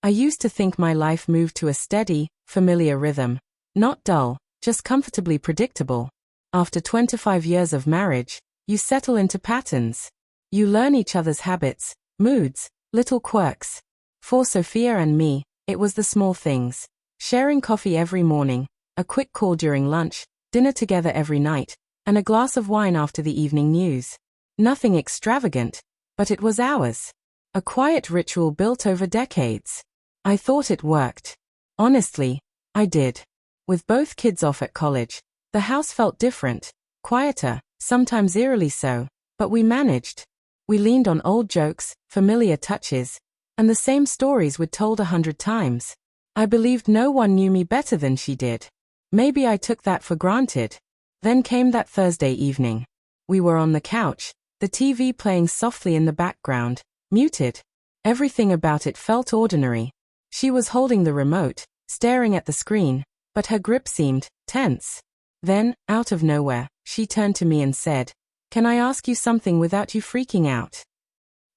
I used to think my life moved to a steady, familiar rhythm. Not dull, just comfortably predictable. After 25 years of marriage, you settle into patterns. You learn each other's habits, moods, little quirks. For Sophia and me, it was the small things. Sharing coffee every morning, a quick call during lunch, dinner together every night, and a glass of wine after the evening news. Nothing extravagant, but it was ours. A quiet ritual built over decades. I thought it worked. Honestly, I did. With both kids off at college, the house felt different, quieter, sometimes eerily so, but we managed. We leaned on old jokes, familiar touches, and the same stories we'd told 100 times. I believed no one knew me better than she did. Maybe I took that for granted. Then came that Thursday evening. We were on the couch, the TV playing softly in the background, muted. Everything about it felt ordinary. She was holding the remote, staring at the screen, but her grip seemed tense. Then, out of nowhere, she turned to me and said, "Can I ask you something without you freaking out?"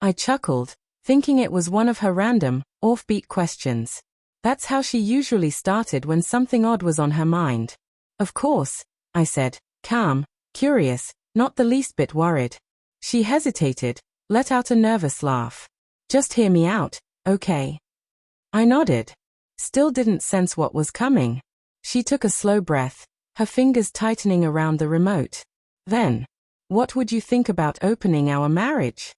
I chuckled, thinking it was one of her random, offbeat questions. That's how she usually started when something odd was on her mind. "Of course," I said, calm, curious, not the least bit worried. She hesitated, let out a nervous laugh. "Just hear me out, okay?" I nodded. Still didn't sense what was coming. She took a slow breath, her fingers tightening around the remote. Then, "What would you think about opening our marriage?"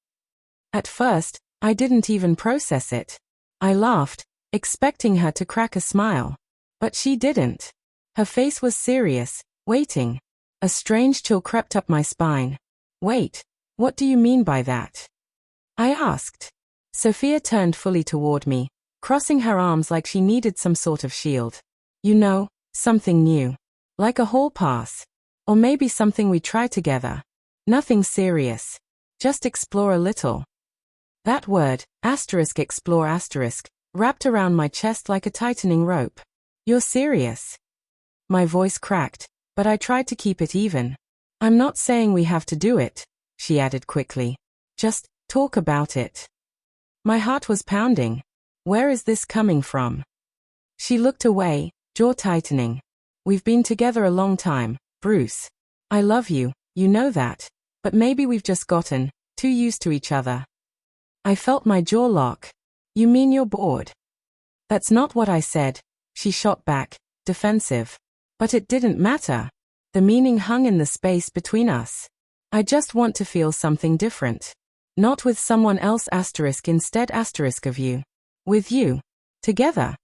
At first, I didn't even process it. I laughed, expecting her to crack a smile. But she didn't. Her face was serious, waiting. A strange chill crept up my spine. "Wait, what do you mean by that?" I asked. Sophia turned fully toward me, crossing her arms like she needed some sort of shield. "You know, something new. Like a hall pass. Or maybe something we try together. Nothing serious. Just explore a little." That word, explore wrapped around my chest like a tightening rope. "You're serious?" My voice cracked, but I tried to keep it even. "I'm not saying we have to do it," she added quickly. "Just talk about it." My heart was pounding. Where is this coming from? She looked away, jaw tightening. "We've been together a long time, Bruce. I love you, you know that. But maybe we've just gotten too used to each other." I felt my jaw lock. "You mean you're bored?" "That's not what I said," she shot back, defensive. But it didn't matter. The meaning hung in the space between us. "I just want to feel something different. Not with someone else instead of you. With you. Together."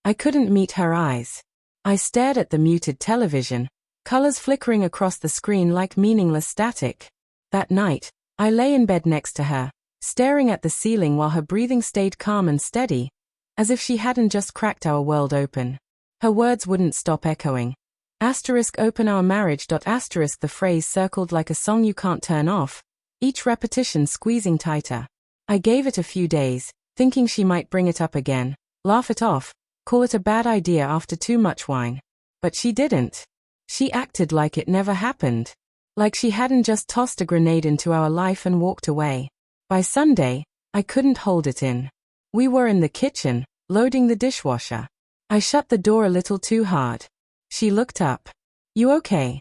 I couldn't meet her eyes. I stared at the muted television, colors flickering across the screen like meaningless static. That night, I lay in bed next to her, staring at the ceiling while her breathing stayed calm and steady, as if she hadn't just cracked our world open. Her words wouldn't stop echoing. Open our marriage. The phrase circled like a song you can't turn off, each repetition squeezing tighter. I gave it a few days, thinking she might bring it up again, laugh it off, call it a bad idea after too much wine. But she didn't. She acted like it never happened. Like she hadn't just tossed a grenade into our life and walked away. By Sunday, I couldn't hold it in. We were in the kitchen, loading the dishwasher. I shut the door a little too hard. She looked up. "You okay?"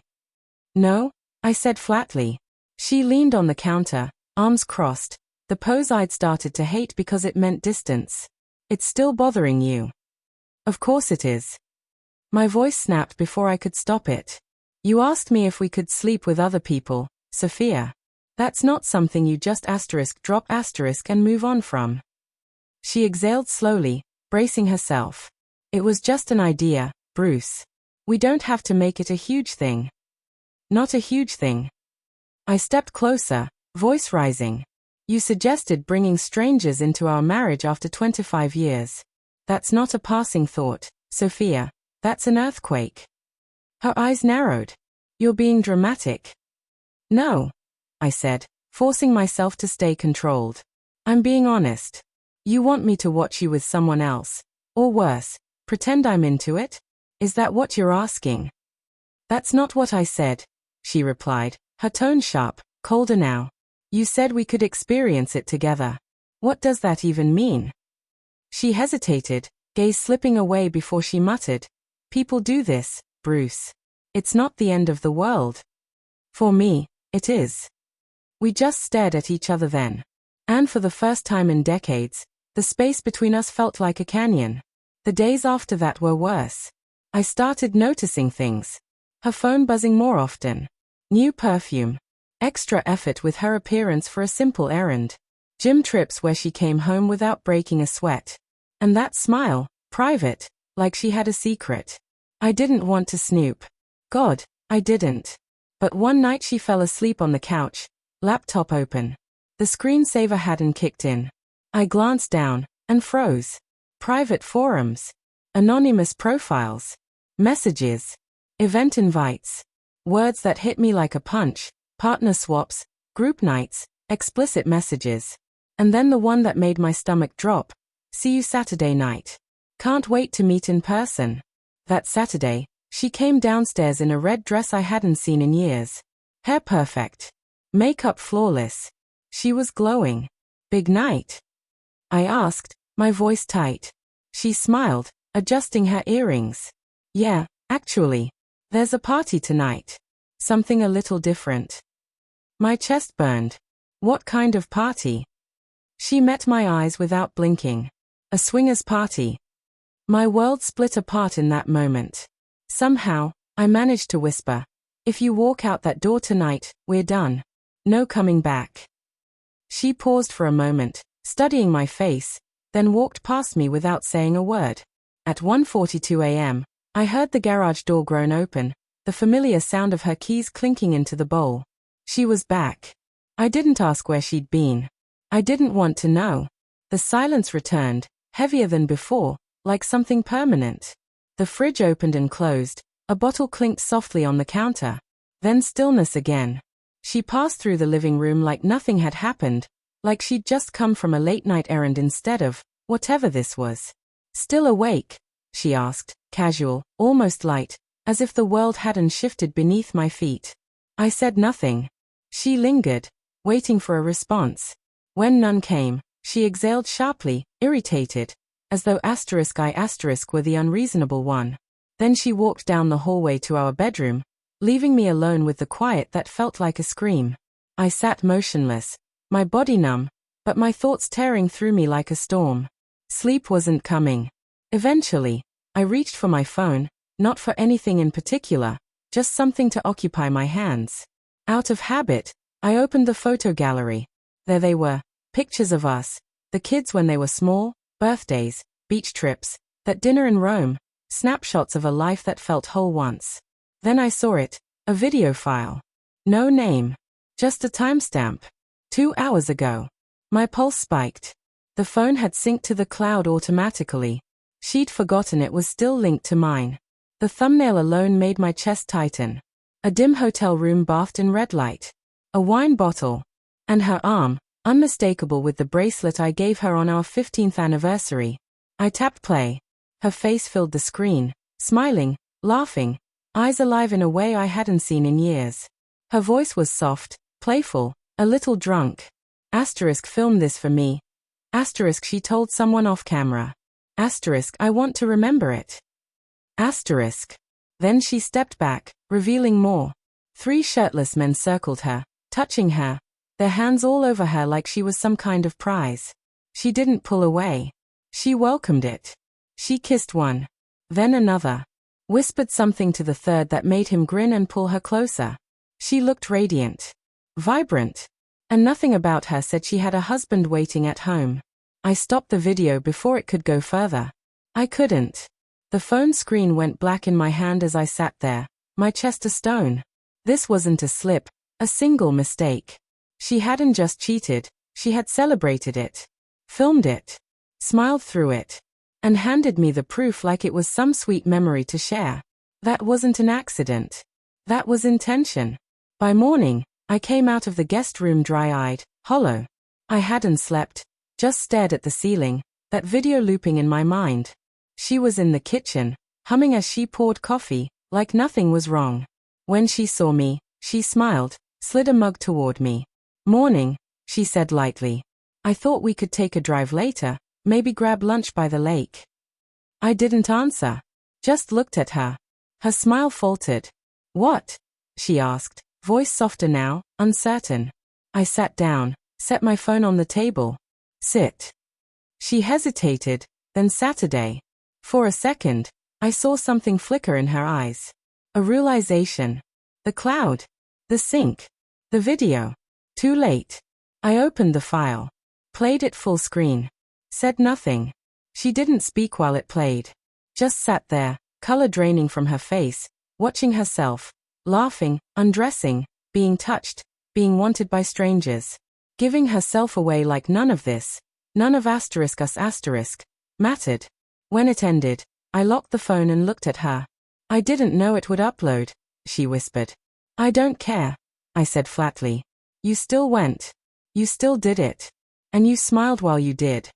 "No," I said flatly. She leaned on the counter, arms crossed, the pose I'd started to hate because it meant distance. "It's still bothering you?" "Of course it is." My voice snapped before I could stop it. "You asked me if we could sleep with other people, Sophia. That's not something you just drop and move on from." She exhaled slowly, bracing herself. "It was just an idea, Bruce. We don't have to make it a huge thing." "Not a huge thing." I stepped closer, voice rising. "You suggested bringing strangers into our marriage after 25 years. That's not a passing thought, Sophia. That's an earthquake." Her eyes narrowed. "You're being dramatic." "No," I said, forcing myself to stay controlled. "I'm being honest. You want me to watch you with someone else, or worse, pretend I'm into it? Is that what you're asking?" "That's not what I said," she replied, her tone sharp, colder now. "You said we could experience it together. What does that even mean?" She hesitated, gaze slipping away before she muttered, "People do this, Bruce. It's not the end of the world." For me, it is. We just stared at each other then. And for the first time in decades, the space between us felt like a canyon. The days after that were worse. I started noticing things. Her phone buzzing more often. New perfume. Extra effort with her appearance for a simple errand. Gym trips where she came home without breaking a sweat. And that smile, private, like she had a secret. I didn't want to snoop. God, I didn't. But one night she fell asleep on the couch, laptop open. The screensaver hadn't kicked in. I glanced down, and froze. Private forums. Anonymous profiles. Messages. Event invites. Words that hit me like a punch. Partner swaps. Group nights. Explicit messages. And then the one that made my stomach drop. "See you Saturday night. Can't wait to meet in person." That Saturday, she came downstairs in a red dress I hadn't seen in years. Hair perfect. Makeup flawless. She was glowing. "Big night?" I asked, my voice tight. She smiled, adjusting her earrings. "Yeah, actually. There's a party tonight. Something a little different." My chest burned. What kind of party? She met my eyes without blinking. A swingers party. My world split apart in that moment. Somehow, I managed to whisper, "If you walk out that door tonight, we're done. No coming back." She paused for a moment, studying my face, then walked past me without saying a word. At 1:42 a.m., I heard the garage door groan open, the familiar sound of her keys clinking into the bowl. She was back. I didn't ask where she'd been. I didn't want to know. The silence returned, heavier than before, like something permanent. The fridge opened and closed, a bottle clinked softly on the counter. Then stillness again. She passed through the living room like nothing had happened, like she'd just come from a late-night errand instead of whatever this was. "Still awake?" she asked, casual, almost light, as if the world hadn't shifted beneath my feet. I said nothing. She lingered, waiting for a response. When none came, she exhaled sharply, irritated, as though I were the unreasonable one. Then she walked down the hallway to our bedroom, leaving me alone with the quiet that felt like a scream. I sat motionless, my body numb, but my thoughts tearing through me like a storm. Sleep wasn't coming. Eventually, I reached for my phone, not for anything in particular, just something to occupy my hands. Out of habit, I opened the photo gallery. There they were, pictures of us, the kids when they were small, birthdays, beach trips, that dinner in Rome, snapshots of a life that felt whole once. Then I saw it, a video file. No name. Just a timestamp. 2 hours ago. My pulse spiked. The phone had synced to the cloud automatically. She'd forgotten it was still linked to mine. The thumbnail alone made my chest tighten. A dim hotel room bathed in red light. A wine bottle. And her arm, unmistakable with the bracelet I gave her on our 15th anniversary. I tapped play. Her face filled the screen, smiling, laughing, eyes alive in a way I hadn't seen in years. Her voice was soft, playful, a little drunk. Asterisk filmed this for me. Asterisk she told someone off camera. Asterisk I want to remember it. Asterisk. Then she stepped back, revealing more. 3 shirtless men circled her, touching her, their hands all over her like she was some kind of prize. She didn't pull away. She welcomed it. She kissed one. Then another. Whispered something to the third that made him grin and pull her closer. She looked radiant. Vibrant. And nothing about her said she had a husband waiting at home. I stopped the video before it could go further. I couldn't. The phone screen went black in my hand as I sat there, my chest a stone. This wasn't a slip, a single mistake. She hadn't just cheated, she had celebrated it. Filmed it. Smiled through it. And handed me the proof like it was some sweet memory to share. That wasn't an accident. That was intention. By morning, I came out of the guest room dry-eyed, hollow. I hadn't slept, just stared at the ceiling, that video looping in my mind. She was in the kitchen, humming as she poured coffee, like nothing was wrong. When she saw me, she smiled, slid a mug toward me. "Morning," she said lightly. "I thought we could take a drive later, Maybe grab lunch by the lake. I didn't answer. Just looked at her. Her smile faltered. What? She asked, voice softer now, uncertain. I sat down, set my phone on the table. Sit. She hesitated, then Saturday. For a second, I saw something flicker in her eyes. A realization. The cloud. The sync. The video. Too late. I opened the file. Played it full screen. Said nothing. She didn't speak while it played. Just sat there, color draining from her face, watching herself, laughing, undressing, being touched, being wanted by strangers. Giving herself away like none of this, none of us mattered. When it ended, I locked the phone and looked at her. I didn't know it would upload, she whispered. I don't care, I said flatly. You still went. You still did it. And you smiled while you did.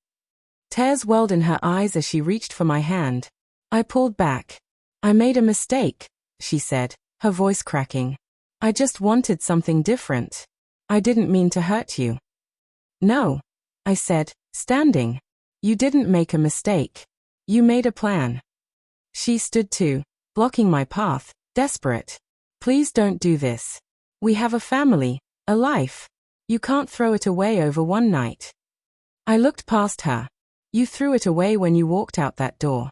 Tears welled in her eyes as she reached for my hand. I pulled back. I made a mistake, she said, her voice cracking. I just wanted something different. I didn't mean to hurt you. No, I said, standing. You didn't make a mistake. You made a plan. She stood too, blocking my path, desperate. Please don't do this. We have a family, a life. You can't throw it away over one night. I looked past her. You threw it away when you walked out that door.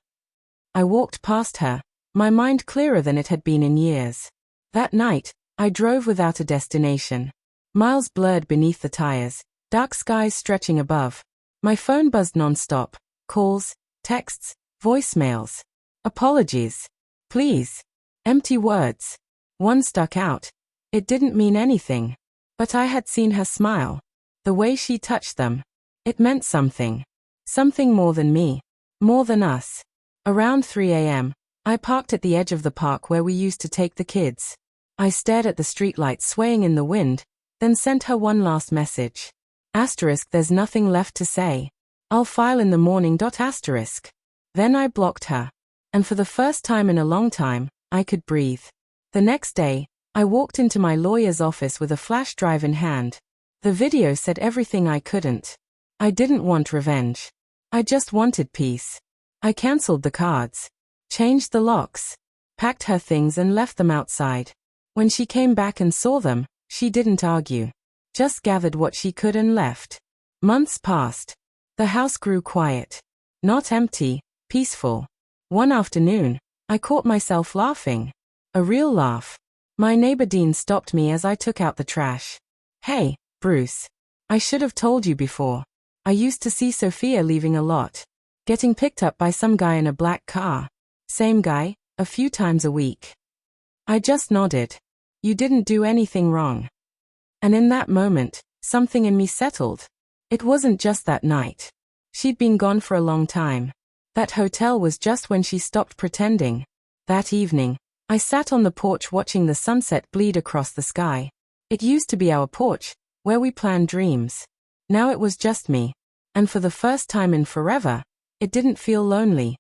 I walked past her, my mind clearer than it had been in years. That night, I drove without a destination. Miles blurred beneath the tires, dark skies stretching above. My phone buzzed non-stop. Calls, texts, voicemails. Apologies. Please. Empty words. One stuck out. It didn't mean anything. But I had seen her smile. The way she touched them. It meant something. Something more than me. More than us. Around 3 a.m., I parked at the edge of the park where we used to take the kids. I stared at the streetlights swaying in the wind, then sent her one last message. There's nothing left to say. I'll file in the morning. Then I blocked her. And for the first time in a long time, I could breathe. The next day, I walked into my lawyer's office with a flash drive in hand. The video said everything I couldn't. I didn't want revenge. I just wanted peace. I cancelled the cards. Changed the locks. Packed her things and left them outside. When she came back and saw them, she didn't argue. Just gathered what she could and left. Months passed. The house grew quiet. Not empty, peaceful. One afternoon, I caught myself laughing. A real laugh. My neighbor Dean stopped me as I took out the trash. Hey, Bruce. I should have told you before. I used to see Sophia leaving a lot. Getting picked up by some guy in a black car. Same guy, a few times a week. I just nodded. You didn't do anything wrong. And in that moment, something in me settled. It wasn't just that night. She'd been gone for a long time. That hotel was just when she stopped pretending. That evening, I sat on the porch watching the sunset bleed across the sky. It used to be our porch, where we planned dreams. Now it was just me. And for the first time in forever, it didn't feel lonely.